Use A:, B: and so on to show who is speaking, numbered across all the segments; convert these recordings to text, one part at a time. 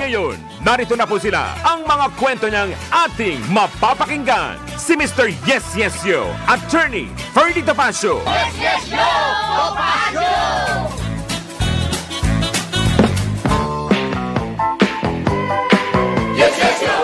A: ngayon, narito na po sila, ang mga kwento niyang ating mapapakinggan. Si Mr. Yes Yes Yo, Attorney Ferdy Topacio.
B: Yes Yes Yo, Topacio! Yes Yes Yo!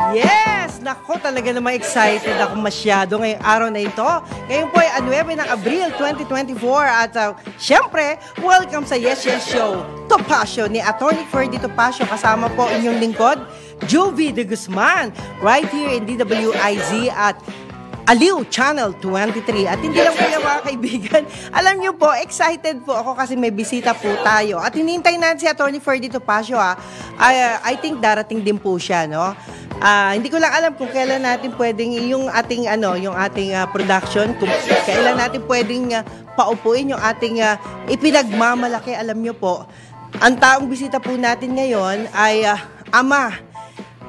C: Yes! Nako, talaga namang excited ako masyado ngayong araw na ito. Ngayon po ay 9 ng Abril 2024 at syempre, welcome sa Yes Yes Show, Topacio ni Attorney Ferdy Topacio. Kasama po inyong lingkod, Juvie de Guzman, right here in DWIZ at Aliw Channel 23. At hindi lang po yung mga kaibigan, alam nyo po, excited po ako kasi may bisita po tayo. At hinihintay natin si Attorney Ferdy Topacio ha. I think darating din po siya, no? Hindi ko lang alam kung kailan natin pwedeng yung ating production, kung kailan natin pwedeng paupuin yung ating ipinagmamalaki. Alam nyo po, ang taong bisita po natin ngayon ay ama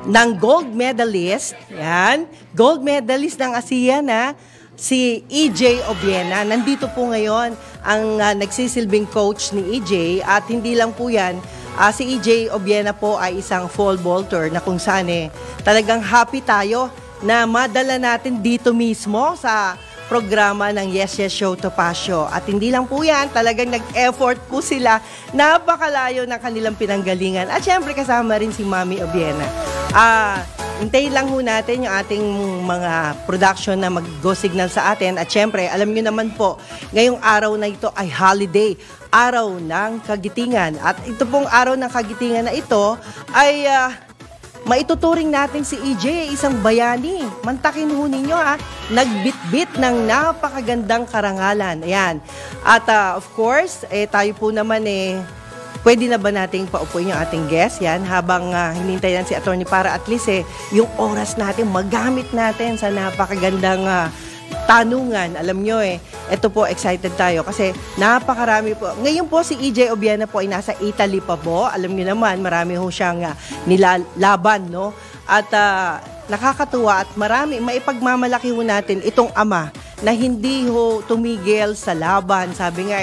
C: ng gold medalist. Yan, gold medalist ng ASEAN si EJ Obiena. Nandito po ngayon ang nagsisilbing coach ni EJ at hindi lang po yan. Si EJ Obiena po ay isang pole vaulter na kung saan talagang happy tayo na madala natin dito mismo sa programa ng Yes Yes Show Topacio. At hindi lang po yan, talagang nag-effort po sila, napakalayo ng kanilang pinanggalingan. At syempre kasama rin si Mami Obiena. Hintayin lang ho natin yung ating mga production na mag-go signal sa atin. At syempre, alam nyo naman po, ngayong araw na ito ay holiday, araw ng Kagitingan. At ito pong araw ng Kagitingan na ito ay maituturing natin si EJ, isang bayani. Mantakin ho ninyo nagbitbit ng napakagandang karangalan. Ayan. At of course, tayo po naman pwede na ba nating paupuin yung ating guest? Yan, habang hinintay yan si Attorney para at least yung oras natin, magamit natin sa napakagandang tanungan. Alam nyo ito po, excited tayo kasi napakarami po. Ngayon po si EJ Obiena po ay nasa Italy pa po. Alam nyo naman, marami ho siyang nilalaban, no? At nakakatuwa at marami, maipagmamalaki ho natin itong ama na hindi ho tumigil sa laban. Sabi nga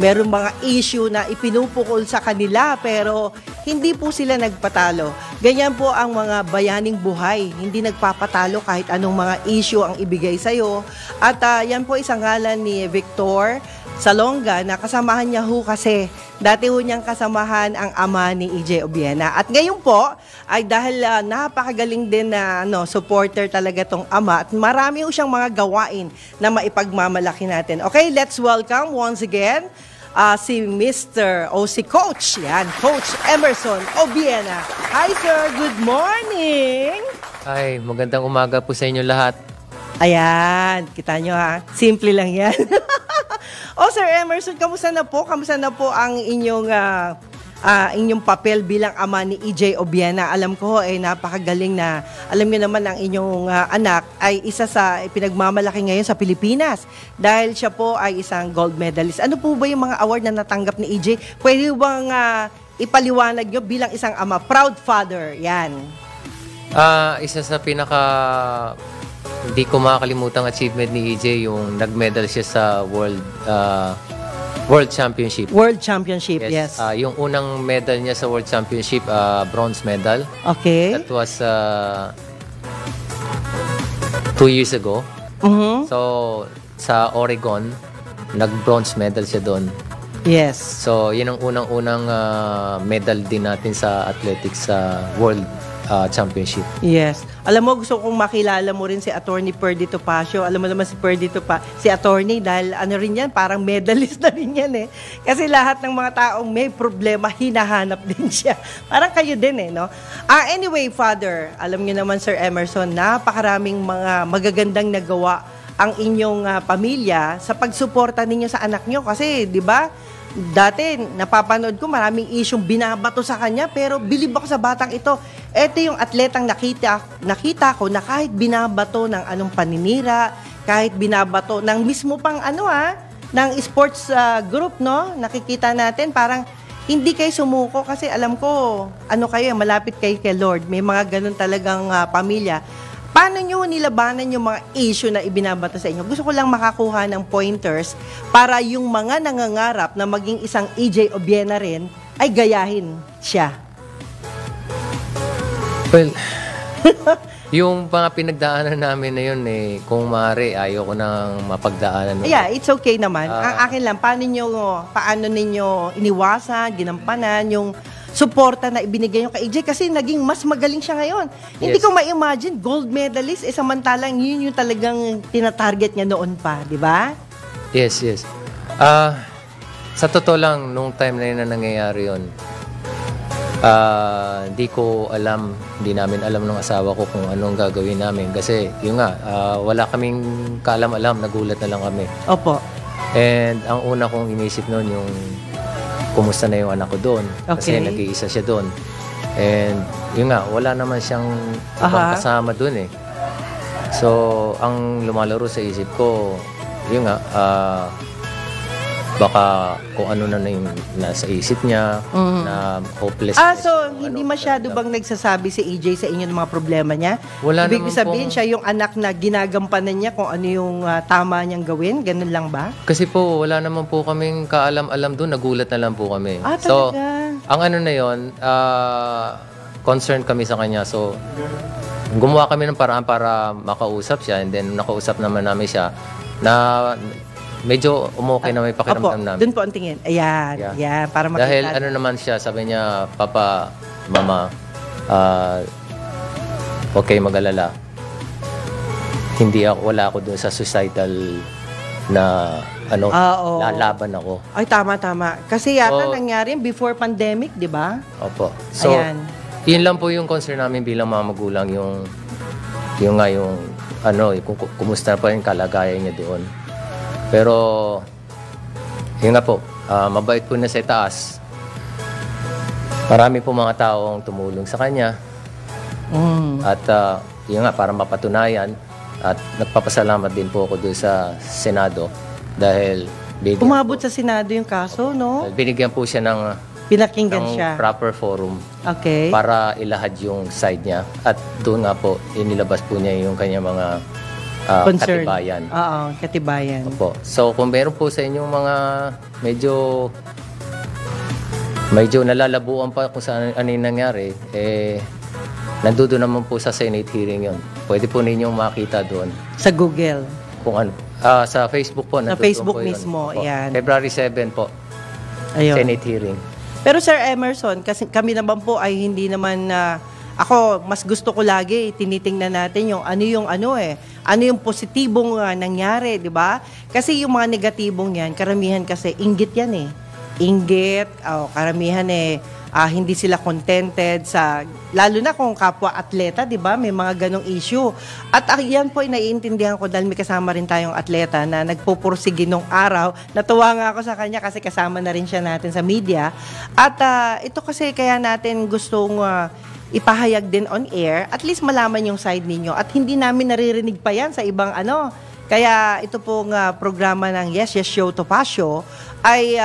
C: meron mga issue na ipinupukol sa kanila pero hindi po sila nagpatalo. Ganyan po ang mga bayaning buhay. Hindi nagpapatalo kahit anong mga issue ang ibigay sa'yo. At yan po isang ngalan ni Victor Salonga na kasamahan niya ho kasi dati ho niyang kasamahan ang ama ni EJ Obiena. At ngayon po ay dahil napakagaling din na supporter talaga tong ama at marami ho siyang mga gawain na maipagmamalaki natin. Okay, let's welcome once again si Mr. o si Coach. Yan, Coach Emerson Obiena. Hi sir, good morning!
D: Ay, magandang umaga po sa inyo lahat.
C: Ayan, kita nyo simple lang yan. Sir Emerson, kamusta na po? Kamusta na po ang inyong papel bilang ama ni EJ Obiena? Alam ko napakagaling na, alam niyo naman ang inyong anak ay isa sa pinagmamalaki ngayon sa Pilipinas dahil siya po ay isang gold medalist. Ano po ba yung mga award na natanggap ni EJ? Pwede bang ipaliwanag nyo bilang isang ama? Proud father, yan.
D: Isa sa hindi ko makakalimutang achievement ni EJ yung nag-medal siya sa World Championship.
C: World Championship, yes.
D: Yung unang medal niya sa World Championship, bronze medal.
C: Okay.
D: That was 2 years ago.
C: Mm-hmm.
D: So, sa Oregon, nag-bronze medal siya doon.
C: Yes.
D: So, yun ang unang-unang medal din natin sa athletics sa World Championship.
C: Yes. Alam mo, gusto kong makilala mo rin si Attorney Ferdy Topacio. Alam mo naman si si Attorney dahil rin yan, parang medalist na rin yan Kasi lahat ng mga taong may problema, hinahanap din siya. Parang kayo din no? Anyway, Father, alam niyo naman Sir Emerson, napakaraming mga magagandang nagawa ang inyong pamilya sa pagsuporta ninyo sa anak nyo. Kasi, di ba, dati, napapanood ko maraming isyong binabato sa kanya pero bilib ako sa batang ito. Ito yung atletang nakita ko na kahit binabato ng anong paninira, kahit binabato ng mismo pang ng sports group, no? Nakikita natin parang hindi kayo sumuko kasi alam ko, kayo, malapit kayo kay Lord. May mga ganun talagang pamilya. Paano nyo nilabanan yung mga issue na ibinabato sa inyo? Gusto ko lang makakuha ng pointers para yung mga nangangarap na maging isang EJ Obiena rin ay gayahin siya.
D: Well, yung mga pinagdaanan namin na yun, kung maaari, ayaw ko nang mapagdaanan.
C: Yeah, it's okay naman. Ang akin lang, paano ninyo iniwasan, ginampanan, yung suporta na ibinigay nyo kay AJ kasi naging mas magaling siya ngayon. Hindi ko ma-imagine, gold medalist, samantalang yun yung talagang tinatarget niya noon pa, di ba?
D: Yes. Sa totoo lang, nung time na yun na nangyayari yun, hindi namin alam ng asawa ko kung anong gagawin namin. Kasi, yun nga, wala kaming kaalam-alam, nagulat na lang kami.
C: Opo.
D: And ang una kong inisip noon yung kumusta na yung anak ko doon. Kasi
C: Okay.
D: nag-iisa siya doon. And yun nga, wala naman siyang ibang kasama doon eh. So, ang lumalaro sa isip ko, yun nga, baka kung ano na yung nasa isip niya, na hopeless.
C: So hindi masyado bang nagsasabi si AJ sa inyo ng mga problema niya?
D: Wala
C: Ibig
D: naman
C: sabihin
D: pong-
C: siya yung anak na ginagampanan niya kung ano yung tama niyang gawin? Ganun lang ba?
D: Kasi po, wala naman po kaming kaalam-alam doon, nagulat na lang po kami. So,
C: Talaga?
D: ang ano na yon, concerned kami sa kanya. So, gumawa kami ng paraan para makausap siya, and then nakausap naman namin siya na medyo umokay na may pakiramdam namin.
C: Doon po ang tingin. Ayan,
D: Yeah.
C: para makita.
D: Dahil ano naman siya, sabi niya, Papa, Mama, okay, mag-alala. Wala ako doon sa suicidal na
C: Oo.
D: lalaban ako.
C: Ay, tama. Kasi yata
D: So,
C: nangyari before pandemic, di ba?
D: Opo. So,
C: Ayan.
D: yun lang po yung concern namin bilang mga magulang, yung kumusta pa yung kalagayan niya doon. Pero, yun nga po, mabait po na sa taas. Marami po mga taong tumulong sa kanya. At yun nga, para mapatunayan. At nagpapasalamat din po ako doon sa Senado. Dahil
C: Umabot sa Senado yung kaso, no?
D: binigyan po siya ng
C: Pinakinggan siya.
D: proper forum
C: Okay.
D: para ilahad yung side niya. At doon nga po, inilabas po niya yung kanyang mga
C: Concern.
D: katibayan.
C: Oo, katibayan.
D: Opo. So, kung meron po sa inyong mga medyo nalalabuan pa kung saan ano yung nangyari, nandoon naman po sa Senate hearing yon. Pwede po ninyong makita doon
C: Sa Google.
D: kung ano. Sa Facebook po.
C: Sa
D: nandoon
C: Facebook
D: po yun.
C: mismo,
D: Opo.
C: yan.
D: February 7 po,
C: Ayun.
D: Senate hearing.
C: Pero Sir Emerson, kasi kami naman po ay hindi naman ako mas gusto ko lagi tinitingnan natin yung ano yung positibong nangyari, 'di ba? Kasi yung mga negatibong 'yan, karamihan kasi inggit 'yan eh. Inggit, karamihan hindi sila contented sa lalo na kung kapwa atleta, 'di ba? May mga ganong issue. At yan po ay naiintindihan ko dahil may kasama rin tayong atleta na nagpupursige nung araw. Natuwa nga ako sa kanya kasi kasama na rin siya natin sa media. At ito kasi kaya natin gustong ipahayag din on air, at least malaman yung side ninyo at hindi namin naririnig pa yan sa ibang Kaya ito pong programa ng Yes Show to Pasyo ay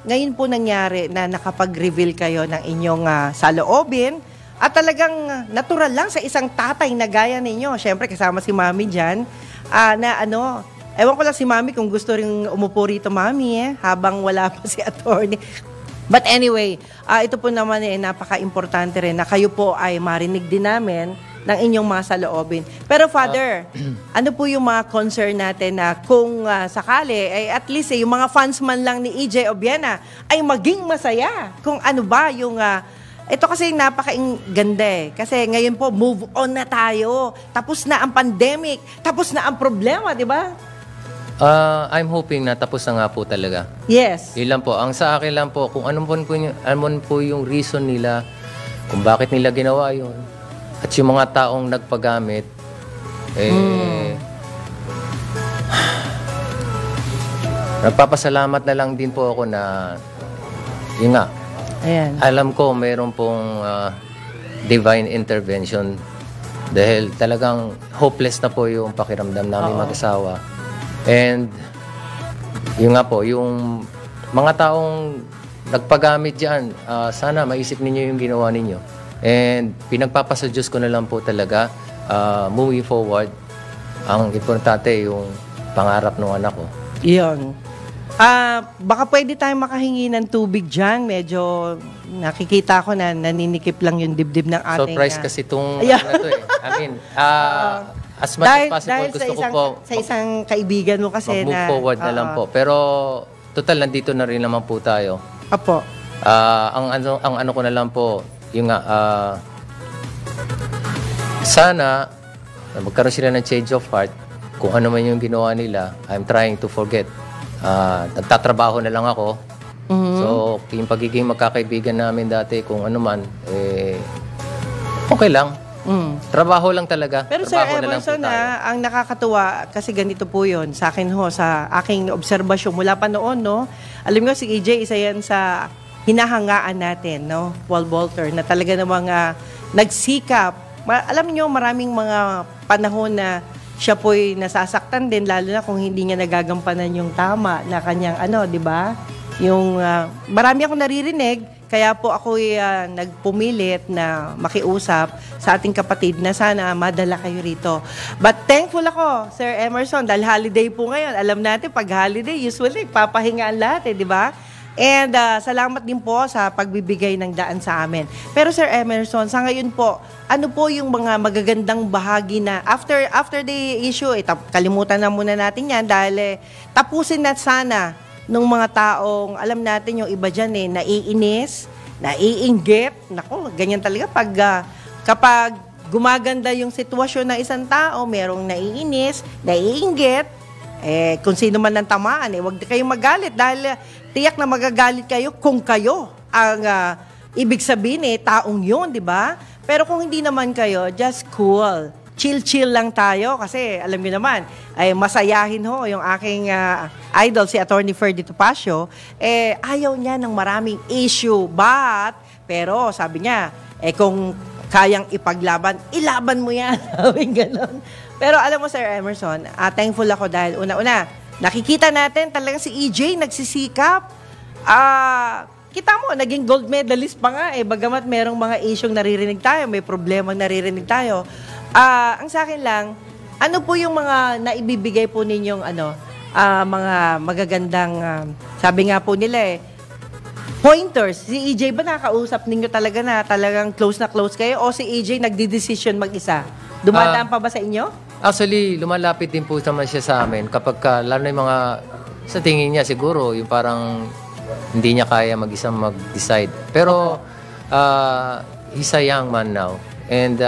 C: ngayon po nangyari na nakapag-reveal kayo ng inyong saloobin at talagang natural lang sa isang tatay na gaya ninyo. Siyempre kasama si Mami dyan ewan ko lang si Mami kung gusto ring umupo rito Mami habang wala pa si attorney. But anyway, ito po naman napaka-importante rin na kayo po ay marinig din namin ng inyong mga saloobin. Pero Father, ano po yung mga concern natin na kung sakali, ay at least yung mga fans man lang ni EJ Obiena ay maging masaya kung ano ba yung... ito kasi napaka-ganda Kasi ngayon po, move on na tayo. Tapos na ang pandemic. Tapos na ang problema, di ba?
D: I'm hoping na tapos na nga po talaga.
C: Yes.
D: Yun lang po. Ang sa akin lang po, kung ano po yung reason nila, kung bakit nila ginawa yun, at yung mga taong nagpagamit, nagpapasalamat na lang din po ako na, yun nga,
C: Ayan.
D: alam ko mayroon pong divine intervention dahil talagang hopeless na po yung pakiramdam namin mag-asawa. And yun nga po, yung mga taong nagpagamit dyan, sana maisip ninyo yung ginawa ninyo. And pinagpapasa Diyos ko na lang po talaga, moving forward, ang importante yung pangarap ng anak ko.
C: Iyon. Baka pwede tayong makahingi ng tubig dyan. Medyo nakikita ko na naninikip lang yung dibdib ng ating...
D: Surprise kasi itong
C: Yeah.
D: ano to eh. I mean, as much as possible, gusto ko po
C: sa isang kaibigan mo kasi
D: mag-move
C: na...
D: forward na lang po. Pero, total, nandito na rin naman po tayo.
C: Apo.
D: Ang ano ko na lang po, yung sana, magkaroon sila ng change of heart. Kung ano man yung ginawa nila, I'm trying to forget. Nagtatrabaho na lang ako. So, yung pagiging magkakaibigan namin dati, kung ano man, okay lang. Trabaho lang talaga.
C: Pero
D: Trabaho
C: Sir Emerson,
D: na lang po tayo.
C: ang nakakatuwa, kasi ganito po yun, sa akin sa aking obserbasyon, mula pa noon, no? Alam mo, si EJ, isa yan sa hinahangaan natin, no? Paul Bolter, na talaga namang nagsikap. Alam niyo, maraming mga panahon na siya po'y nasasaktan din, lalo na kung hindi niya nagagampanan yung tama na kanyang di ba? Yung, marami akong naririnig, kaya po ako'y nagpumilit na makiusap sa ating kapatid na sana madala kayo rito. But thankful ako, Sir Emerson, dahil holiday po ngayon. Alam natin, pag holiday, usually, papahingaan lahat, di ba? And salamat din po sa pagbibigay ng daan sa amin. Pero Sir Emerson, sa ngayon po, ano po yung mga magagandang bahagi na after the issue, kalimutan na muna natin yan dahil tapusin na sana ng mga taong, alam natin yung iba dyan naiinis, naiinggit. Nako, ganyan talaga kapag gumaganda yung sitwasyon ng isang tao, merong naiinis, naiinggit, kung sino man ang tamaan, huwag kayong magalit dahil tiyak na magagalit kayo kung kayo ang ibig sabihin taong yun, di ba? Pero kung hindi naman kayo, just cool. Chill-chill lang tayo kasi alam niyo naman, ay masayahin yung aking idol, si Attorney Ferdy Topacio, ayaw niya ng maraming issue. Pero sabi niya, kung kayang ipaglaban, ilaban mo yan. Sabi ganon. Pero alam mo, Sir Emerson, thankful ako dahil una-una, nakikita natin talaga si EJ nagsisikap. Kita mo, naging gold medalist pa nga bagamat merong mga isyong naririnig tayo, may problemang naririnig tayo. Ang sa akin lang, ano po yung mga naibibigay po ninyong mga magagandang, sabi nga po nila pointers. Si EJ ba nakausap ninyo talaga na talagang close na close kayo o si EJ nagdi-decision mag-isa? Dumadaan pa ba sa inyo?
D: Actually, lumalapit din po naman siya sa amin kapag lalo na yung mga, sa tingin niya siguro, yung parang hindi niya kaya mag-isa mag-decide. Pero, he's a young man now. And,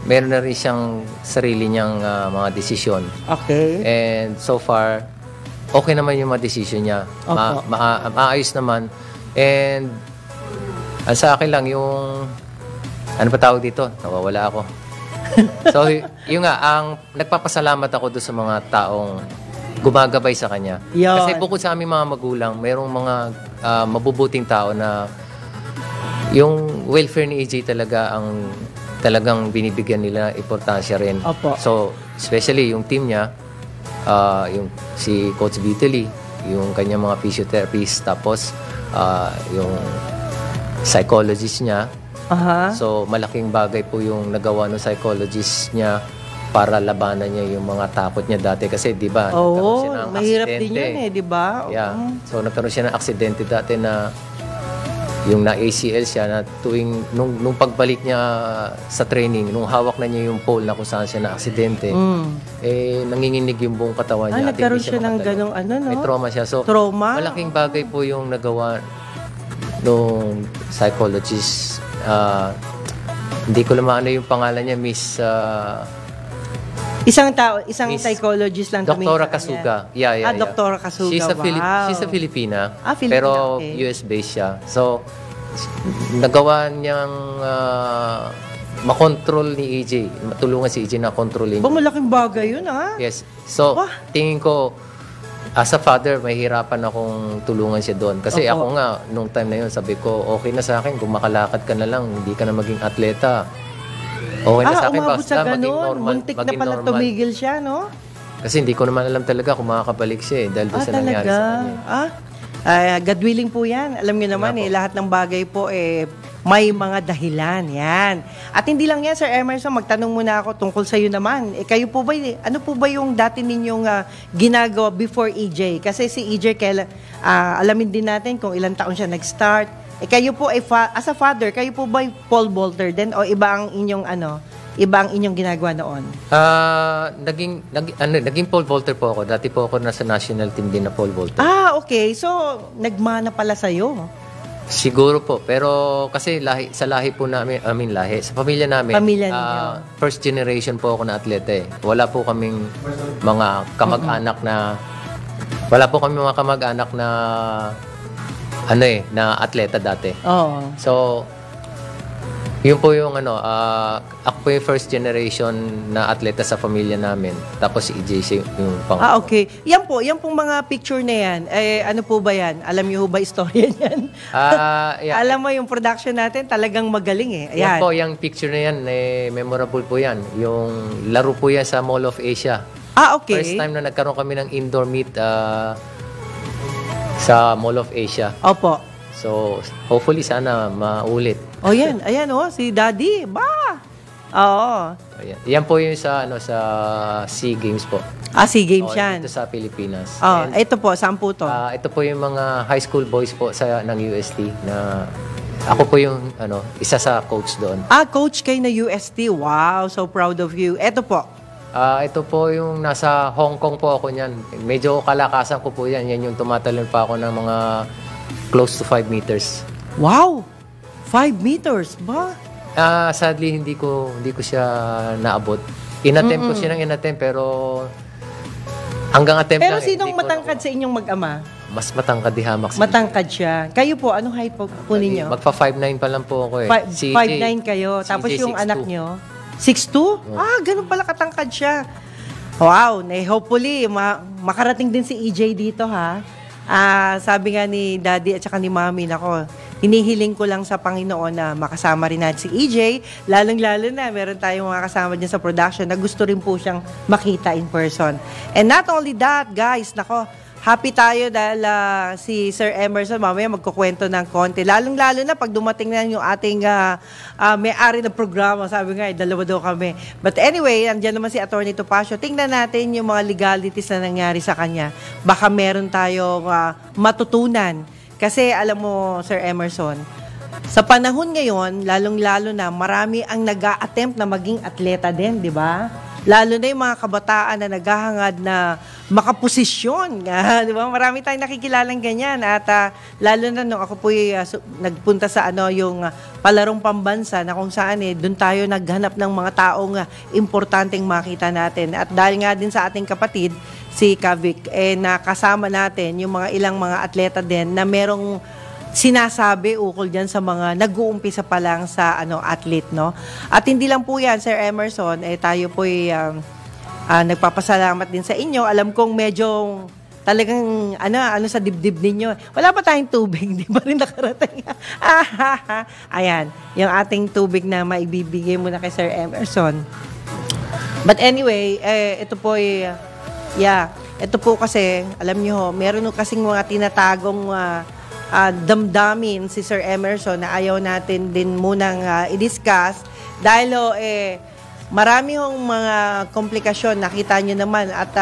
D: meron na rin siyang sarili niyang mga desisyon. Okay. And so far, okay naman yung mga desisyon niya. Maayos naman. And, sa akin lang yung, ano pa tawag dito? Nawawala ako. So, yung ang nagpapasalamat ako doon sa mga taong gumagabay sa kanya.
C: Yon.
D: Kasi bukod sa aming mga magulang, mayroong mga mabubuting tao na yung welfare ni EJ talaga ang talagang binibigyan nila importansya rin.
C: Opo.
D: So, especially yung team niya, yung si Coach Vitaly, yung kanyang mga physiotherapist, tapos yung psychologist niya. So, malaking bagay po yung nagawa ng psychologist niya para labanan niya yung mga takot niya dati. Kasi, di ba, nagkaroon siya ng
C: mahirap
D: aksidente.
C: din yun di ba?
D: Yeah. So, nagkaroon siya ng aksidente dati na yung na-ACL siya na tuwing, nung pagbalik niya sa training, nung hawak na niya yung pole na kung saan siya na-aksidente, nanginginig yung buong katawan niya.
C: Nagkaroon siya ng ganong
D: May trauma siya. So, malaking bagay po yung nagawa nung psychologist. Hindi ko lang yung pangalan niya, Miss...
C: isang psychologist lang
D: Doktora Kasuga. Yeah.
C: Doktora Kasuga.
D: She's a Filipina. Pero
C: okay.
D: US-based siya. So, nagawa niyang makontrol ni EJ. Matulungan si EJ na kontrolin.
C: Malaking bagay yun,
D: Yes. So, tingin ko, as a father, mahirapan akong tulungan siya doon. Kasi ako nga, nung time na yun, sabi ko, okay na sa akin, kung makalakad ka na lang, hindi ka na maging atleta. Okay na sa akin, basta maging normal.
C: Muntik na pala tumigil siya, no?
D: Kasi hindi ko naman alam talaga kung makakabalik siya dahil doon sa nangyari sa kanya.
C: God willing po yan. Alam niyo naman lahat ng bagay po may mga dahilan. Yan. At hindi lang yan, Sir Emerson, magtanong muna ako tungkol sa iyo naman. Kayo po ba, ano po ba yung dati ninyong ginagawa before EJ? Kasi si EJ, alamin din natin kung ilang taon siya nag-start. Kayo po, as a father, kayo po ba pole vaulter din o iba ang inyong ginagawa noon?
D: Naging pole vaulter po ako. Dati po ako nasa national team din na pole vaulter.
C: Okay. So, nagmana pala sa'yo.
D: Siguro po. Pero kasi sa lahi po namin, sa pamilya namin, first generation po ako na atleta eh. Wala po kaming mga kamag-anak na na atleta dati. So, yun po yung ako po yung first generation na atleta sa pamilya namin. Tapos si EJ yung pang...
C: Okay. Yan pong mga picture na yan. Ano po ba yan? Alam niyo ba istorya niyan?
D: Yeah.
C: Alam mo yung production natin talagang magaling eh. Ayan.
D: Yan po, yung picture na yan, memorable po yan. Yung laro po yan sa Mall of Asia.
C: Okay.
D: First time na nagkaroon kami ng indoor meet sa Mall of Asia.
C: Opo.
D: So, hopefully sana maulit.
C: Yan. Ayan si Daddy. Oo.
D: Ayan. Yan po yung sa SEA Games po.
C: SEA Games yan.
D: Ito sa Pilipinas.
C: Ito po, saan po to?
D: Ito po yung mga high school boys po ng UST na ako po yung isa sa coach doon.
C: Coach kayo na UST. Wow, so proud of you. Ito po.
D: Ito po yung nasa Hong Kong po ako niyan. Medyo kalakasan ko po yan. Yan yung tumatalon pa ako ng mga close to 5 meters.
C: Wow! 5 meters ba?
D: Sadly, hindi ko siya naabot. Inattempt ko siya ng pero hanggang attempt lang.
C: Pero sinong matangkad sa inyong mag-ama?
D: Mas matangkad di Hamak.
C: Matangkad siya. Kayo po, anong height po ninyo?
D: Magpa 5'9 pa lang po ako eh.
C: 5'9 kayo. Tapos yung 6'2". Anak nyo? 6'2"? Ganun pala katangkad siya. Wow! Hopefully, makarating din si EJ dito ha. Sabi nga ni Daddy at saka ni Mommy, nako, hinihiling ko lang sa Panginoon na makasama rin natin si EJ, lalong-lalo na meron tayong mga kasama dyan sa production na gusto rin po siyang makita in person. And not only that, guys, nako, happy tayo dahil si Sir Emerson mamaya magkukwento ng konti. Lalong-lalo na pag dumating na yung ating may-ari ng programa. Sabi nga, dalawa daw kami. But anyway, andyan naman si Atty. Topacio. Tingnan natin yung mga legalities na nangyari sa kanya. Baka meron tayong matutunan. Kasi alam mo, Sir Emerson, sa panahon ngayon, lalong-lalo na marami ang nag-a-attempt na maging atleta din, di ba? Lalo na yung mga kabataan na naghahangad na makaposisyon. Di ba? Marami tayong nakikilalang ganyan. At lalo na nung ako po nagpunta sa yung palarong pambansa na kung saan doon tayo naghanap ng mga taong importanteng makita natin. At dahil nga din sa ating kapatid, si Kavik, nakasama natin yung mga ilang mga atleta din na merong sinasabi ukol dyan sa mga nag-uumpisa pa lang sa athlete, no? At hindi lang po yan, Sir Emerson, tayo po nagpapasalamat din sa inyo. Alam kong medyo talagang sa dibdib ninyo. Wala pa tayong tubig, di ba rin nakarating? Ayan, yung ating tubig na maibibigay muna kay Sir Emerson. But anyway, ito po ito po kasi, alam nyo, meron kasing mga tinatagong damdamin si Sir Emerson na ayaw natin din munang i-discuss dahil marami hong mga komplikasyon, nakita nyo naman at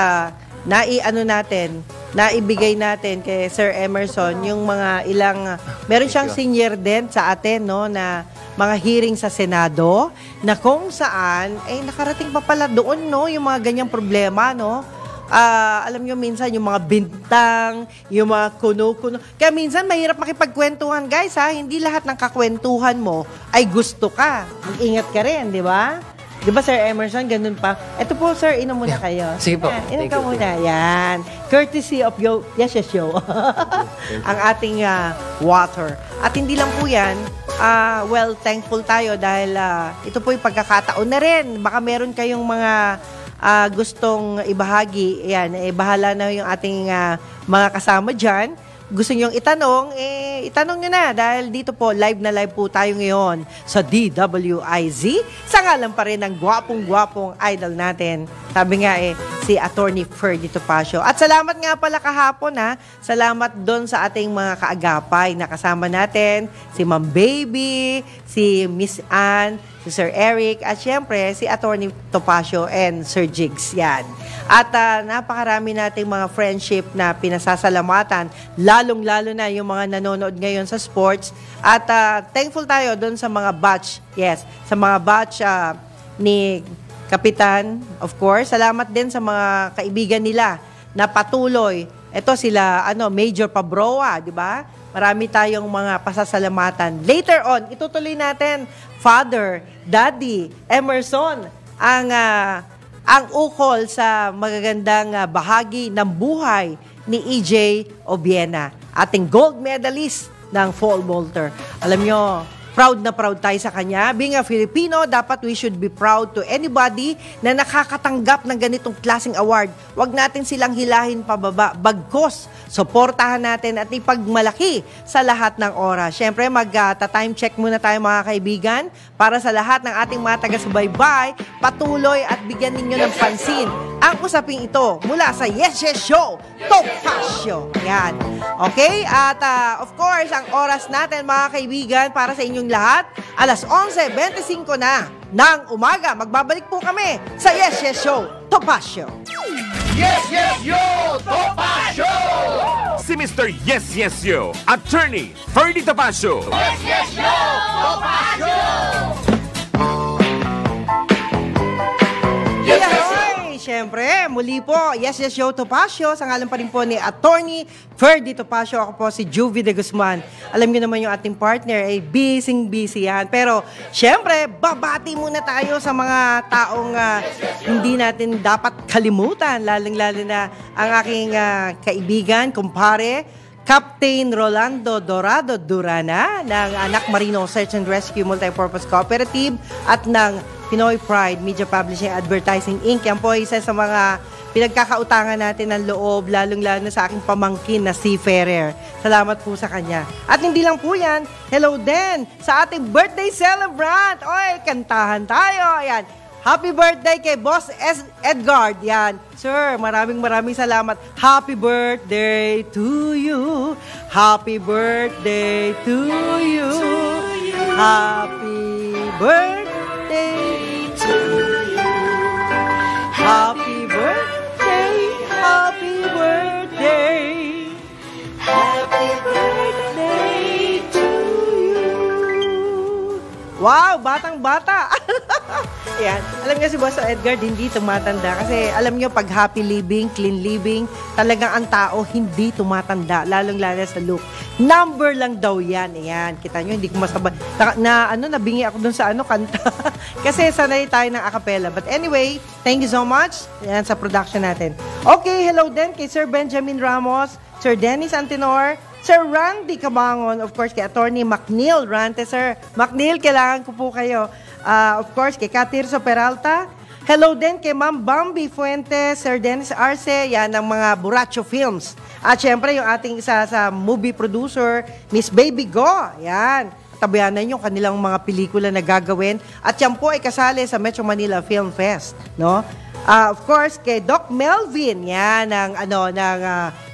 C: naibigay natin kay Sir Emerson yung mga meron siyang senior din sa atin, no, na mga hearing sa Senado na kung saan nakarating pa pala doon, no, yung mga ganyang problema, no. Alam nyo minsan yung mga bintang, yung mga kuno-kuno. Kaya minsan mahirap makipagkwentuhan, guys, ha. Hindi lahat ng kakwentuhan mo ay gusto ka. Mag-ingat ka rin, di ba? Di ba, Sir Emerson, ganun pa? Ito po, sir, inom muna kayo.
D: Sige po.
C: Inom ka muna. Yan. Courtesy of Yes Show. Ang ating water. At hindi lang po yan, thankful tayo dahil ito po yung pagkakataon na rin. Baka meron kayong mga gustong ibahagi, bahala na yung ating mga kasama dyan. Gusto nyong itanong, itanong nyo na dahil dito po, live na live po tayo ngayon sa DWIZ. Sa nangangalan pa rin ng gwapong-gwapong idol natin. Sabi nga si Attorney Ferdy Topacio. At salamat nga pala kahapon Salamat doon sa ating mga kaagapay na kasama natin. Si Ma'am Baby, si Miss Ann, si Sir Eric, at syempre si Attorney Topacio and Sir Jigs. Yan. At napakarami nating mga friendship na pinasasalamatan, lalong-lalo na yung mga nanonood ngayon sa sports. At thankful tayo doon sa mga batch, sa mga batch ni Kapitan, of course. Salamat din sa mga kaibigan nila na patuloy. Ito sila, Major Pabroa, di ba? Marami tayong mga pasasalamatan. Later on, itutuloy natin, Father, Daddy, Emerson, ang ukol sa magagandang bahagi ng buhay ni EJ Obiena, ating gold medalist ng Fall Vaulter. Alam nyo, proud na proud tayo sa kanya. Being a Filipino, dapat we should be proud to anybody na nakakatanggap ng ganitong klaseng award. Huwag natin silang hilahin pababa. Bagkos, suportahan natin at ipagmalaki sa lahat ng oras. Siyempre, mag-time check muna tayo mga kaibigan para sa lahat ng ating mga taga-subaybay, patuloy at bigyan ninyo ng pansin ang usaping ito mula sa Yes Yes Show, Topacio. Yan. Okay? At of course, ang oras natin mga kaibigan para sa inyong lahat, alas 11:25 na ng umaga. Magbabalik po kami sa Yes Yes Show, Topacio.
B: Yes, yes, yo! Topacio!
A: Si Mr. Yes Yes Yo, Attorney Ferdy Topacio.
B: Yes, yes, yo! Topacio! Yes, yes, yo!
C: Siyempre, muli po, Yes Yes Show Topacio, sa ngalan pa rin po ni Attorney Ferdy Topacio. Ako po si Juvie de Guzman. Alam niyo naman yung ating partner ay busy yan. Pero, siyempre, babati muna tayo sa mga taong hindi natin dapat kalimutan. Lalong-lalo na ang aking kaibigan, kumpare, Captain Rolando Dorado Durana ng Anak Marino Search and Rescue Multipurpose Cooperative at ng Pinoy Pride Media Publishing Advertising Inc. Yan po isa sa mga pinagkakautangan natin ng loob, lalong-lalo sa aking pamangkin na seafarer. Salamat po sa kanya. At hindi lang po yan, hello din sa ating birthday celebrant. Oy, kantahan tayo. Ayan. Happy birthday kay Boss Edgard. Yan. Sir, maraming salamat. Happy birthday to you. Happy birthday to you. Happy birthday to you. Happy birthday. Happy birthday. Happy birthday to you. Wow, batang-bata. Ayan. Alam niyo si Boss Edgar, hindi tumatanda. Kasi alam niyo, pag happy living, clean living, talagang ang tao hindi tumatanda. Lalong-lalo sa look. Number lang daw yan. Ayan. Kita niyo, hindi ko masabay. Nabingi ako dun sa kanta. Kasi sanay tayo ng acapella. But anyway, thank you so much. Ayan, sa production natin. Okay, hello din kay Sir Benjamin Ramos, Sir Dennis Antinor, Sir Randy Cabangon, of course, kay Attorney McNeil Rante. Sir McNeil, kailangan ko po kayo. Of course, kay Katirso Peralta. Hello din kay Ma'am Bambi Fuentes, Sir Dennis Arce, yan ang mga Buracho Films. At syempre, yung ating isa sa movie producer, Miss Baby Go. Yan. Tabayanan yung kanilang mga pelikula na gagawin. At yan po ay kasali sa Metro Manila Film Fest. No? Of course, kay Doc Melvin, yan, ng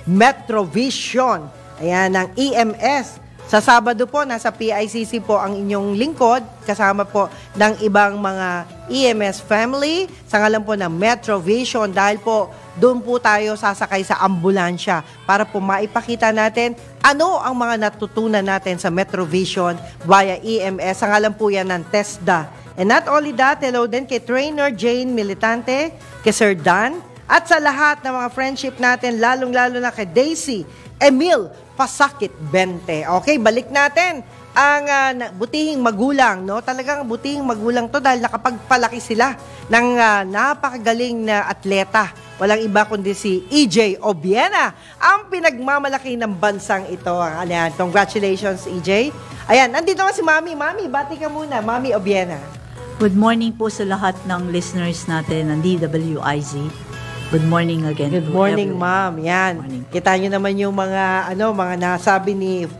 C: Metrovision. Ayan, ng EMS. Sa Sabado po, nasa PICC po ang inyong lingkod, kasama po ng ibang mga EMS family, sa ngalan po ng Metrovision, dahil po doon po tayo sasakay sa ambulansya para po maipakita natin ano ang mga natutunan natin sa Metrovision via EMS. Sa ngalan po yan ng TESDA. And not only that, hello din kay Trainer Jane Militante, kay Sir Dan, at sa lahat ng mga friendship natin, lalong-lalo na kay Daisy Emil Pasakit Bente. Okay, balik natin ang butihing magulang, no? Talagang butihing magulang to dahil nakapagpalaki sila ng napakagaling na atleta. Walang iba kundi si EJ Obiena, ang pinagmamalaki ng bansang ito. Ayan, congratulations EJ. Ayan, nandito naman si Mami. Mami, bati ka muna. Mami Obiena.
E: Good morning po sa lahat ng listeners natin ng DWIZ. Good morning again.
C: Good morning, ma'am. Yan.
E: Morning.
C: Kita nyo naman yung mga nasabi ni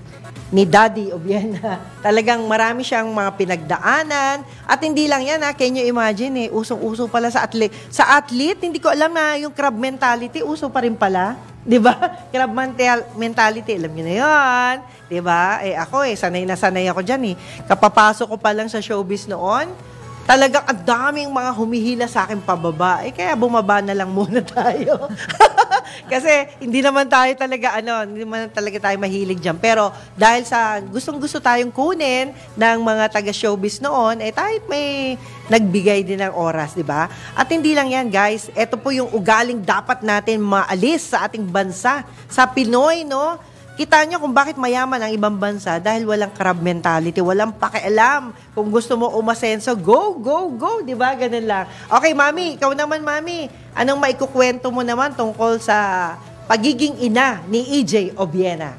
C: ni Daddy Obiena. Talagang marami siyang mga pinagdaanan. At hindi lang yan, can you imagine, usong-uso pala sa athlete. Sa athlete, hindi ko alam na yung crab mentality, uso pa rin pala. Di ba? Crab mentality, alam niyo na yun. Di ba? Ako sanay na sanay ako dyan Kapapasok ko pa lang sa showbiz noon, talagang ang daming mga humihila sa akin pababa. Kaya bumaba na lang muna tayo. Kasi hindi naman tayo talaga, hindi naman talaga tayo mahilig dyan. Pero dahil sa gustong-gusto tayong kunin ng mga taga-showbiz noon, tayo may nagbigay din ng oras, di ba? At hindi lang yan, guys. Ito po yung ugaling dapat natin maalis sa ating bansa. Sa Pinoy, no? Kita nyo kung bakit mayaman ang ibang bansa dahil walang crab mentality, walang pakialam. Kung gusto mo umasenso, go, go, go, di ba? Ganun lang. Okay, Mami, ikaw naman, Mami. Anong maikukwento mo naman tungkol sa pagiging ina ni EJ Obiena?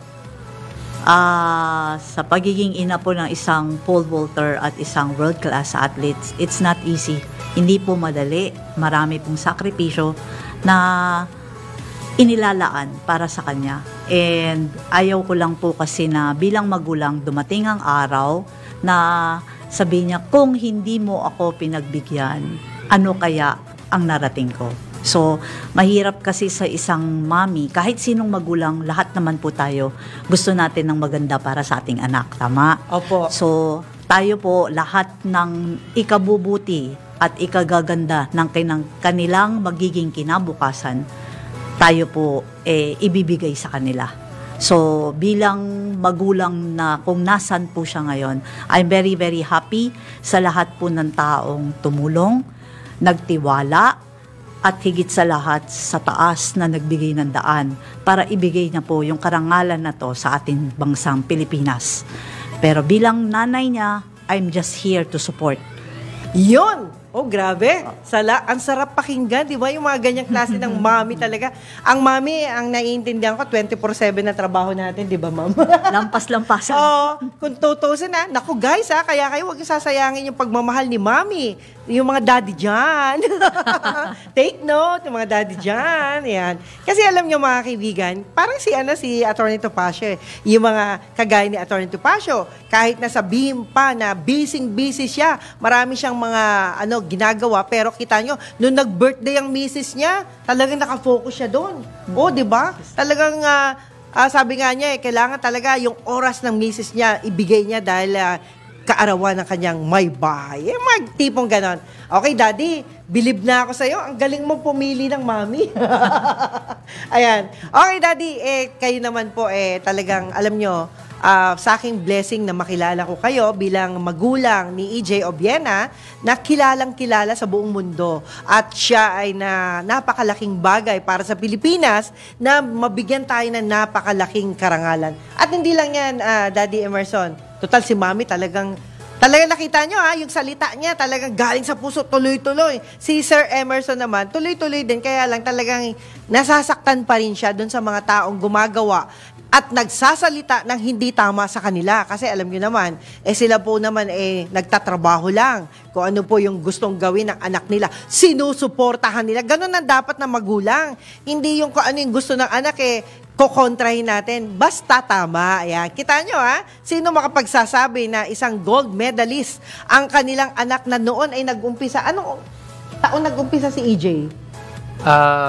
E: Sa pagiging ina po ng isang pole vaulter at isang world-class athletes, it's not easy. Hindi po madali. Marami pong sakripisyo na inilalaan para sa kanya. And ayaw ko lang po kasi na bilang magulang dumating ang araw na sabi niya, kung hindi mo ako pinagbigyan, ano kaya ang narating ko? So, mahirap kasi sa isang mami, kahit sinong magulang, lahat naman po tayo, gusto natin ng maganda para sa ating anak, tama?
C: Opo.
E: So, tayo po, lahat ng ikabubuti at ikagaganda ng kanilang magiging kinabukasan, tayo po ibibigay sa kanila. So, bilang magulang na kung nasan po siya ngayon, I'm very, very happy sa lahat po ng taong tumulong, nagtiwala, at higit sa lahat sa taas na nagbigay ng daan para ibigay na po yung karangalan na to sa ating bansang Pilipinas. Pero bilang nanay niya, I'm just here to support.
C: Yun! Oh, grabe. Ang sarap pakinggan, di ba? Yung mga ganyang klase ng mami talaga. Ang mami, ang naiintindihan ko, 24/7 na trabaho natin, di ba, ma'am?
E: Lampas-lampasan.
C: Oo. Kung tutusin naku guys, kaya kayo huwag sasayangin yung pagmamahal ni mami. Yung mga daddy dyan. Take note, yung mga daddy dyan. Yan. Kasi alam nyo mga kaibigan, parang si Atty. Topacio, yung mga kagaya ni Atty. Topacio, kahit nasabihin pa na busy siya, marami siyang mga ginagawa, pero kita nyo, nung nag-birthday ang misis niya, talagang nakafocus siya doon. Oh, di ba? Talagang sabi nga niya, kailangan talaga yung oras ng misis niya, ibigay niya dahil kaarawan ng kanyang may bahay. Magtipong ganon. Okay, Daddy, believe na ako sa'yo. Ang galing mo pumili ng mami. Ayan. Okay, Daddy, kayo naman po, talagang, alam nyo, sa aking blessing na makilala ko kayo bilang magulang ni EJ Obiena na kilalang-kilala sa buong mundo. At siya ay napakalaking bagay para sa Pilipinas na mabigyan tayo ng napakalaking karangalan. At hindi lang yan, Daddy Emerson. Total, si Mami talagang nakita nyo yung salita niya talagang galing sa puso, tuloy-tuloy. Si Sir Emerson naman, tuloy-tuloy din. Kaya lang talagang nasasaktan pa rin siya doon sa mga taong gumagawa at nagsasalita ng hindi tama sa kanila. Kasi alam niyo naman, sila po naman nagtatrabaho lang. Kung ano po yung gustong gawin ng anak nila, sinusuportahan nila. Ganun ang dapat na magulang. Hindi yung kung ano yung gusto ng anak kukontrahin natin. Basta tama. Ayan. Kita nyo sino makapagsasabi na isang gold medalist ang kanilang anak na noon ay nag-umpisa. Anong taon nag-umpisa si EJ?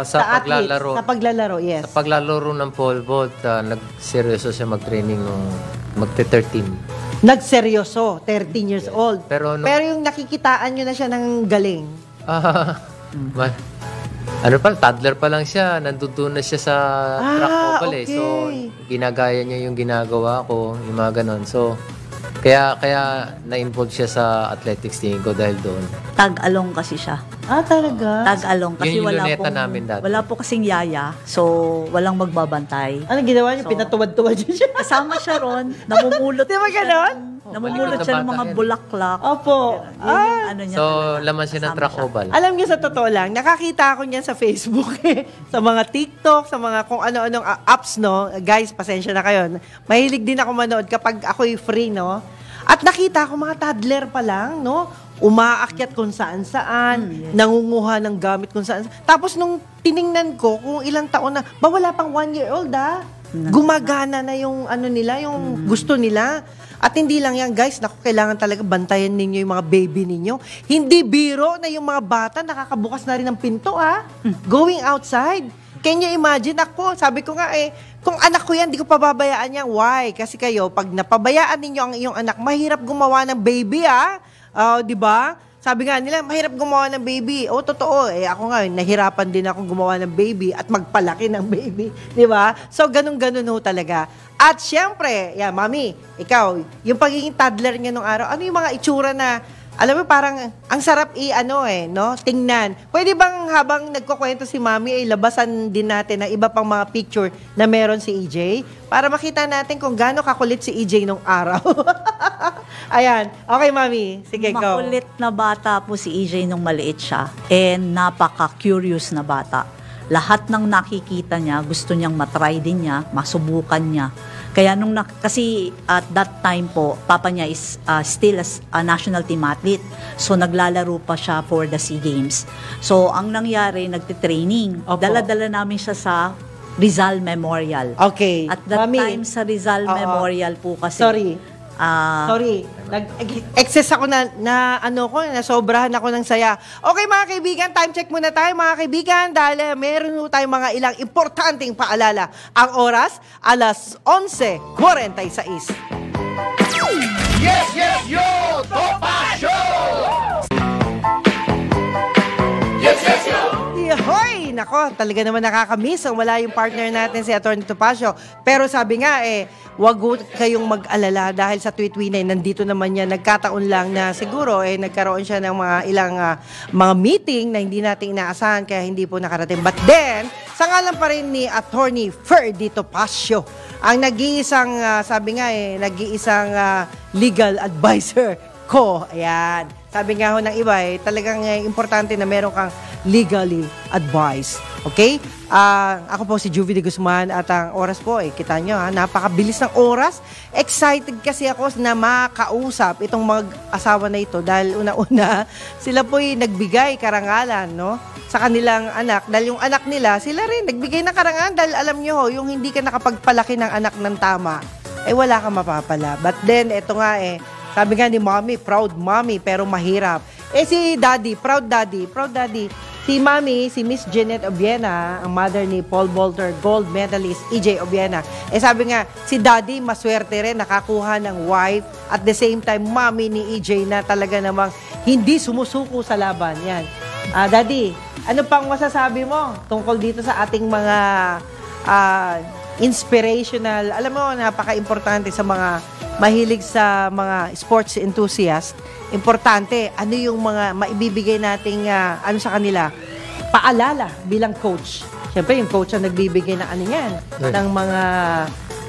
D: Sa paglalaro.
C: Sa paglalaro, yes.
D: Sa paglalaro ng pole vault, nagseryoso siya mag-training nung magte-13.
C: Nagseryoso, 13 years old.
D: Pero
C: yung nakikitaan nyo na siya ng galing.
D: Toddler pa lang siya. Nandun na siya sa track oval
C: okay.
D: So, ginagaya niya yung ginagawa ko, yung mga ganon. So, kaya na-involve siya sa athletics tingin ko dahil doon.
E: Tag-along kasi siya.
C: Talaga?
E: Tag-along kasi
D: Yun yung luneta namin dati.
E: wala po kasing yaya. So, walang magbabantay.
C: Ano ginawa niyo? Pinatuwad-tuwad niyo siya?
E: Kasama siya ron. Namumulot.
C: Di ba ganon?
E: Namumulot siya ng mga bulaklak.
C: Opo.
E: Yun yung ano niya.
D: So, laman siya ng
E: Kasama
D: track
E: siya.
D: oval.
C: Alam niyo, sa totoo lang, nakakita ako niyan sa Facebook, sa mga TikTok, sa mga kung ano-anong apps, no? Guys, pasensya na kayo. Mahilig din ako manood kapag ako'y free, no? At nakita ko mga toddler pa lang, no? Umaakyat kung saan-saan, nangunguha ng gamit kung saan. Tapos nung tiningnan ko kung ilang taon na, wala pang 1 year old, Gumagana na yung ano nila, yung gusto nila. At hindi lang yan, guys, naku, kailangan talaga bantayan ninyo yung mga baby ninyo. Hindi biro na yung mga bata nakakabukas na rin ng pinto, going outside. Can you imagine? Ako, sabi ko nga kung anak ko yan, di ko pababayaan yan. Why? Kasi kayo, pag napabayaan ninyo ang iyong anak, mahirap gumawa ng baby, di ba? Sabi nga nila, mahirap gumawa ng baby. O, totoo. Ako nga, nahirapan din ako gumawa ng baby at magpalaki ng baby. Di ba? So, ganun-ganun ho talaga. At syempre, mami, ikaw, yung pagiging toddler niya nung araw, ano yung mga itsura na, alam mo, parang ang sarap tingnan. Pwede bang habang nagkukwento si mami, labasan din natin na iba pang mga picture na meron si EJ para makita natin kung gaano kakulit si EJ nung araw. Ayan. Okay, mami. Sige, go.
E: Makulit na bata po si EJ nung maliit siya. And napaka-curious na bata. Lahat ng nakikita niya, gusto niyang matry din niya, masubukan niya. Kaya kasi at that time po, papa niya is still a national team athlete. So naglalaro pa siya for the SEA Games. So ang nangyari, nagte-training.
C: Opo.
E: Dala-dala namin siya sa Rizal Memorial.
C: Okay.
E: At that
C: mami,
E: time sa Rizal Memorial po kasi.
C: Sorry. Excess ako na sobrahan ako ng saya. Okay mga kaibigan, time check muna tayo mga kaibigan dahil meron tayong mga ilang importanteng paalala. Ang oras, alas 11:46.
B: Yes, yes, yo! Topa Show! Yes, yes, yo!
C: Hoy! Nako, talaga naman nakakamiss ang wala yung partner natin si Atty. Topacio. Pero sabi nga wag kayong mag-alala dahil sa Tweetwinay, nandito naman yan. Nagkataon lang na siguro nagkaroon siya ng mga ilang mga meeting na hindi natin inaasahan kaya hindi po nakarating. But then, sa ngalan pa rin ni Atty. Ferdy Topacio, ang nag-iisang, sabi nga nag-iisang legal advisor ko. Ayan. Sabi nga ho ng iba talagang importante na meron kang legally advised. Okay? Ako po si Juvie de Guzman at ang oras po kita nyo napakabilis ng oras. Excited kasi ako na makausap itong mag-asawa na ito dahil una-una sila po nagbigay karangalan sa kanilang anak. Dahil yung anak nila, sila rin nagbigay ng karangalan dahil alam nyo yung hindi ka nakapagpalaki ng anak ng tama, wala kang mapapala. But then, eto nga sabi nga ni mommy, proud mommy, pero mahirap. Si daddy, proud daddy. Si Mami, si Miss Jeanette Obiena, ang mother ni Paul Bolter, gold medalist EJ Obiena. Sabi nga, si Daddy maswerte rin, nakakuha ng wife. At the same time, Mami ni EJ na talaga namang hindi sumusuko sa laban. Yan. Daddy, ano pang masasabi mo tungkol dito sa ating mga inspirational, alam mo, napaka-importante sa mga mahilig sa mga sports enthusiast. Importante, ano yung mga maibibigay nating sa kanila, paalala bilang coach. Siyempre, yung coach ang nagbibigay ng ng mga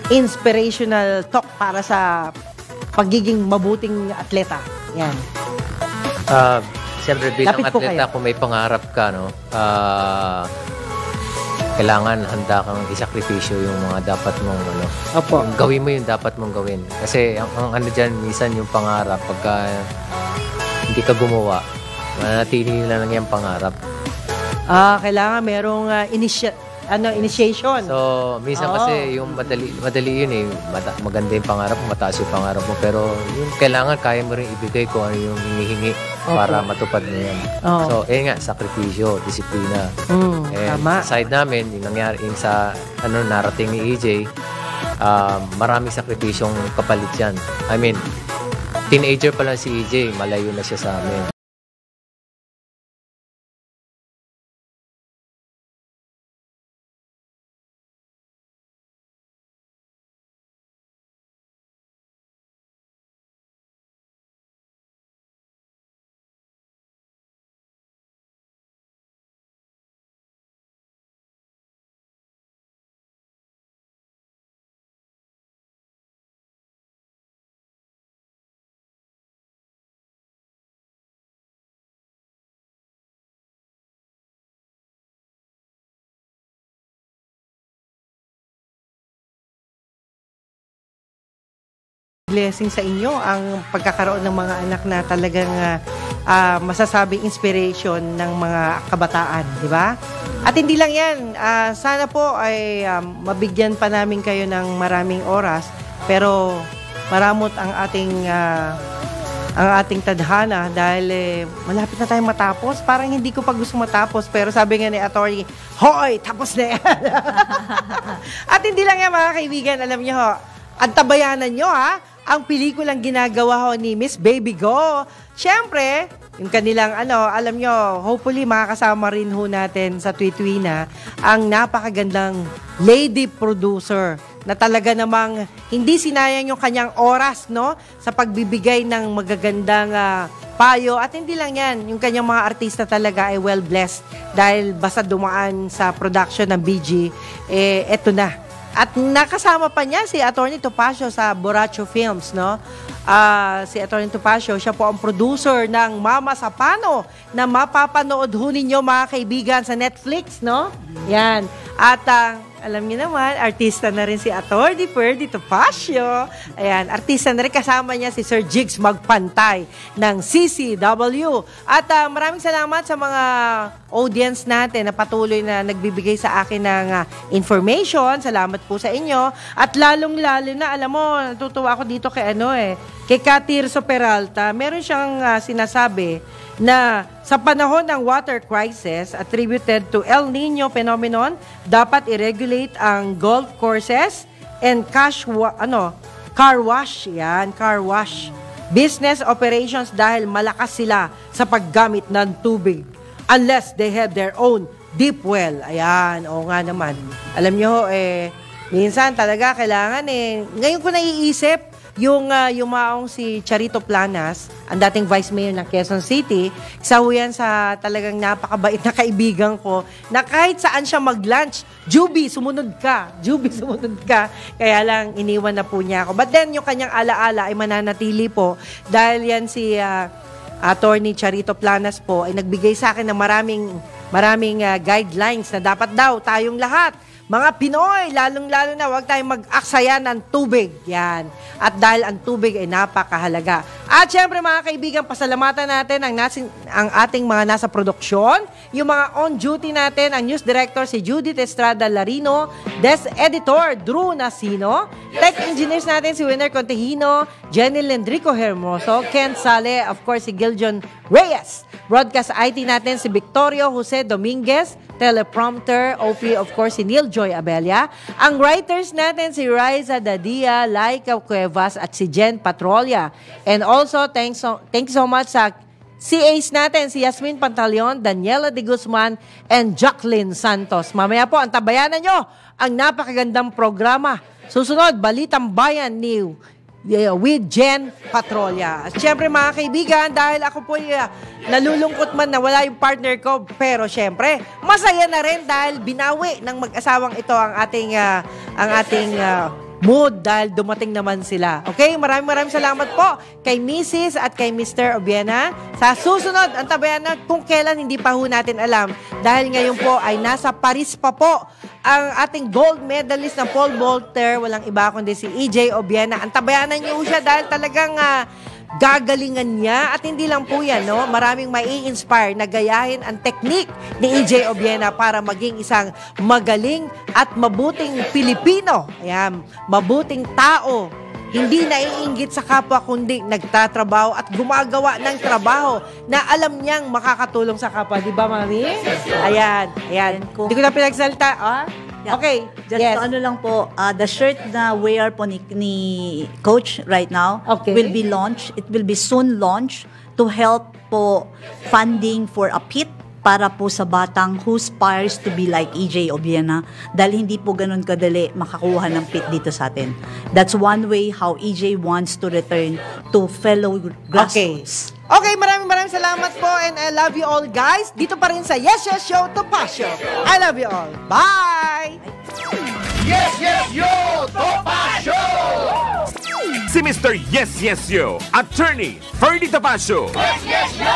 C: inspirational talk para sa pagiging mabuting atleta. Yan.
D: Siyempre, bilang atleta, kung may pangarap ka, kailangan handa kang isakripisyo yung mga dapat mong
C: Opo.
D: Gawin mo yung dapat mong gawin. Kasi ang dyan, minsan yung pangarap, pagka hindi ka gumawa, manatili na lang yung pangarap.
C: Kailangan merong initiation.
D: So, minsan kasi yung madali yun maganda yung pangarap mo, mataas yung pangarap mo, pero yung kailangan, kaya mo rin ibigay kung ano yung hinihingi para matupad mo yan. So, nga, sakripisyo, disiplina.
C: Tama.
D: Sa side namin, yung nangyari sa narating ni EJ, maraming sakripisyong kapalit yan. I mean, teenager pa lang si EJ, malayo na siya sa amin.
C: Blessing sa inyo ang pagkakaroon ng mga anak na talagang masasabing inspiration ng mga kabataan, di ba? At hindi lang yan, sana po ay mabigyan pa namin kayo ng maraming oras, pero maramot ang ating tadhana dahil malapit na tayong matapos. Parang hindi ko pa gusto matapos, pero sabi nga ni Atty. Hoy, tapos na yan. At hindi lang yan mga kaibigan, alam niyo ho, antabayanan nyo ang pelikulang ginagawa ho ni Miss Baby Go. Siyempre, yung kanilang alam nyo, hopefully makakasama rin ho natin sa Tweetwina ang napakagandang lady producer na talaga namang hindi sinayang yung kanyang oras, no, sa pagbibigay ng magagandang payo. At hindi lang yan, yung kanyang mga artista talaga ay well blessed dahil basta dumaan sa production ng BG, eto na. At nakasama pa niya si Atty. Topacio sa Borracho Films, no? Si Atty. Topacio, siya po ang producer ng Mama sa Pano na mapapanood ho ninyo mga kaibigan sa Netflix, no? Yan. At alam niyo naman, artista na rin si Atty. Ferdy Topacio. Ayan, artista na rin. Kasama niya si Sir Jigs Magpantay ng CCW. At maraming salamat sa mga audience natin na patuloy na nagbibigay sa akin ng information. Salamat po sa inyo. At lalong-lalo na, alam mo, natutuwa ako dito kay kay Katirso Peralta. Meron siyang sinasabi na sa panahon ng water crisis attributed to El Nino phenomenon, dapat i-regulate ang golf courses and car wash business operations dahil malakas sila sa paggamit ng tubig unless they have their own deep well. Ayan, oo nga naman. Alam nyo, minsan talaga kailangan ngayon ko naiisip, yung maong si Charito Planas, ang dating Vice Mayor ng Quezon City, isa ho yan sa talagang napakabait na kaibigan ko, na kahit saan siya mag-lunch, Juby, sumunod ka. Kaya lang, iniwan na po niya ako. But then, yung kanyang alaala ay mananatili po, dahil yan si Attorney Charito Planas po, ay nagbigay sa akin ng maraming guidelines na dapat daw tayong lahat, mga Pinoy, lalong-lalo na, huwag tayong mag-aksaya ng tubig. Yan. At dahil ang tubig ay napakahalaga. At syempre mga kaibigan, pasalamatan natin ang ating mga nasa produksyon, yung mga on-duty natin, ang news director si Judith Estrada Larino, desk editor Drew Nasino, tech engineers natin si Winner Contehino, Jenny Lendrico Hermoso, Ken Sale, of course si Giljon Reyes, broadcast IT natin si Victorio Jose Dominguez, teleprompter, OP of course si Neil Joy Abella. Ang writers natin si Riza Dadia, Laika Cuevas at si Jen Patrolia. And also, thank you so much sa CAs natin, si Yasmin Pantaleon, Daniela de Guzman, and Jacqueline Santos. Mamaya po, antabayanan nyo ang napakagandang programa. Susunod, Balitang Bayan with Jen Patrolia. At syempre mga kaibigan, dahil ako po nalulungkot man na wala yung partner ko, pero syempre, masaya na rin dahil binawi ng mag-asawang ito ang ating mood dahil dumating naman sila. Okay? Maraming salamat po kay Mrs. at kay Mr. Obiena. Sa susunod, ang tabayanan kung kailan hindi pa ho natin alam dahil ngayon po ay nasa Paris pa po ang ating gold medalist ng pole vaulter, walang iba kundi si EJ Obiena. Ang tabayanan niyo siya dahil talagang gagalingan niya at hindi lang po yan, no? Maraming mai-inspire na gayahin ang technique ni EJ Obiena para maging isang magaling at mabuting Pilipino. Ayan, mabuting tao. Hindi naiinggit sa kapwa kundi nagtatrabaho at gumagawa ng trabaho na alam niyang makakatulong sa kapwa. Di ba, Mami? Ayan. Hindi ko na pinagsalita. Okay.
E: Just ano lang po, the shirt na wear po ni Coach right now will be launched. It will be soon launched to help po funding for a pit para po sa batang who aspires to be like EJ Obiena dahil hindi po ganun kadali makakuha ng pit dito sa atin. That's one way how EJ wants to return to fellow grassroots.
C: Okay, maraming salamat po and I love you all guys. Dito pa rin sa Yes Yes Show Topacio. I love you all. Bye!
B: Yes, yes, yo! Topacio!
A: Si Mr. Yes Yes Yo, Attorney Ferdy Topacio.
B: Yes, yes, yo!